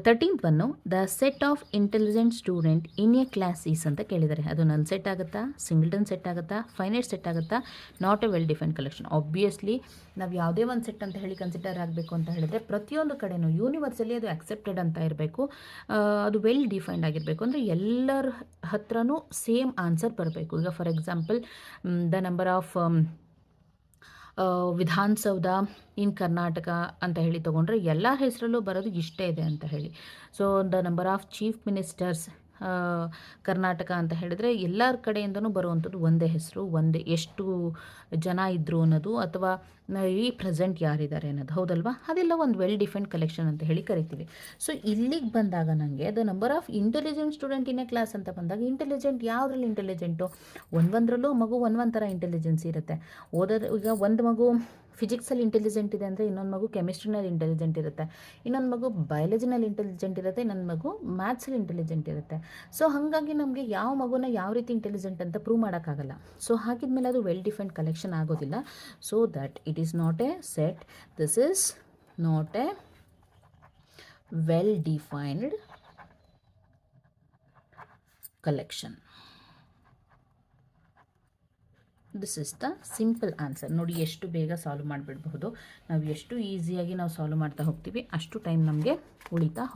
13th one the set of intelligent student in a class is ಅಂತ ಕೇಳಿದ್ದಾರೆ. ಅದು ನಲ್ ಸೆಟ್ ಆಗುತ್ತಾ, ಸಿಂಗಲ್ಟನ್ ಸೆಟ್ ಆಗುತ್ತಾ, ಫೈನೈಟ್ ಸೆಟ್ ಆಗುತ್ತಾ, not A well defined collection. Obviously ನಾವು ಯಾವುದೇ ಒಂದು ಸೆಟ್ ಅಂತ ಹೇಳಿ ಕನ್ಸಿಡರ್ ಆಗಬೇಕು ಅಂತ ಹೇಳಿದ್ರೆ ಪ್ರತಿಯೊಂದು ಕಡೆಯೂ ಯೂನಿವರ್ಸಲಿ ಅದು ಅಕ್ಸೆಪ್ಟೆಡ್ ಅಂತ ಇರಬೇಕು, ಅದು ವೆಲ್ ಡಿಫೈನ್ಡ್ ಆಗಿರಬೇಕು. ಅಂದರೆ ಎಲ್ಲರ ಹತ್ರನೂ ಸೇಮ್ ಆನ್ಸರ್ ಬರಬೇಕು. ಈಗ for example the number of Vidhana Soudha in Karnataka ಅಂತ ಹೇಳಿ ತೊಗೊಂಡ್ರೆ ಎಲ್ಲ ಹೆಸರಲ್ಲೂ ಬರೋದು ಇಷ್ಟೇ ಇದೆ ಅಂತ ಹೇಳಿ. So the number of chief ministers Karnataka ಅಂತ ಹೇಳಿದ್ರೆ ಎಲ್ಲರ ಕಡೆಯಿಂದನೂ ಬರುವಂಥದ್ದು ಒಂದೇ ಹೆಸರು, ಒಂದೇ ಎಷ್ಟು ಜನ ಇದ್ದರು ಅನ್ನೋದು, ಅಥವಾ ಈ ಪ್ರೆಸೆಂಟ್ ಯಾರಿದ್ದಾರೆ ಅನ್ನೋದು, ಹೌದಲ್ವಾ? ಅದೆಲ್ಲ ಒಂದು ವೆಲ್ ಡಿಫೈನ್ಡ್ ಕಲೆಕ್ಷನ್ ಅಂತ ಹೇಳಿ ಕರಿತೀವಿ. ಸೊ ಇಲ್ಲಿಗೆ ಬಂದಾಗ ನನಗೆ the number of intelligent student in a class ಅಂತ ಬಂದಾಗ ಇಂಟೆಲಿಜೆಂಟ್ ಯಾವುದ್ರಲ್ಲಿ ಇಂಟೆಲಿಜೆಂಟು? ಒಂದೊಂದರಲ್ಲೂ ಮಗು ಒಂದೊಂದು ಥರ ಇಂಟೆಲಿಜೆನ್ಸಿ ಇರುತ್ತೆ. ಈಗ ಒಂದು ಮಗು ಫಿಸಿಕ್ಸಲ್ಲಿ ಇಂಟೆಲಿಜೆಂಟ್ ಇದೆ ಅಂದರೆ ಇನ್ನೊಂದು ಮಗು ಕೆಮಿಸ್ಟ್ರಿನಲ್ಲಿ ಇಂಟೆಲಿಜೆಂಟ್ ಇರುತ್ತೆ, ಇನ್ನೊಂದು ಮಗು ಬಯಾಲಜಿನಲ್ಲಿ ಇಂಟೆಲಿಜೆಂಟ್ ಇರುತ್ತೆ, ಇನ್ನೊಂದು ಮಗು ಮ್ಯಾಥ್ಸಲ್ಲಿ ಇಂಟೆಲಿಜೆಂಟ್ ಇರುತ್ತೆ. ಸೊ ಹಾಗಾಗಿ ನಮಗೆ ಯಾವ ಮಗುನ ಯಾವ ರೀತಿ ಇಂಟೆಲಿಜೆಂಟ್ ಅಂತ ಪ್ರೂವ್ ಮಾಡೋಕ್ಕಾಗಲ್ಲ. ಸೊ ಹಾಗಿದ್ಮೇಲೆ ಅದು ವೆಲ್ ಡಿಫೈನ್ಡ್ ಕಲೆಕ್ಷನ್ ಆಗೋದಿಲ್ಲ. So that it is not A set, this is not A well defined collection. This is the simple answer. ನೋಡಿ ಎಷ್ಟು ಬೇಗ ಸಾಲ್ವ್ ಮಾಡಿಬಿಡಬಹುದು. ನಾವು ಎಷ್ಟು ಈಸಿಯಾಗಿ ನಾವು ಸಾಲ್ವ್ ಮಾಡ್ತಾ ಹೋಗ್ತೀವಿ ಅಷ್ಟು ಟೈಮ್ ನಮಗೆ ಉಳಿತಾ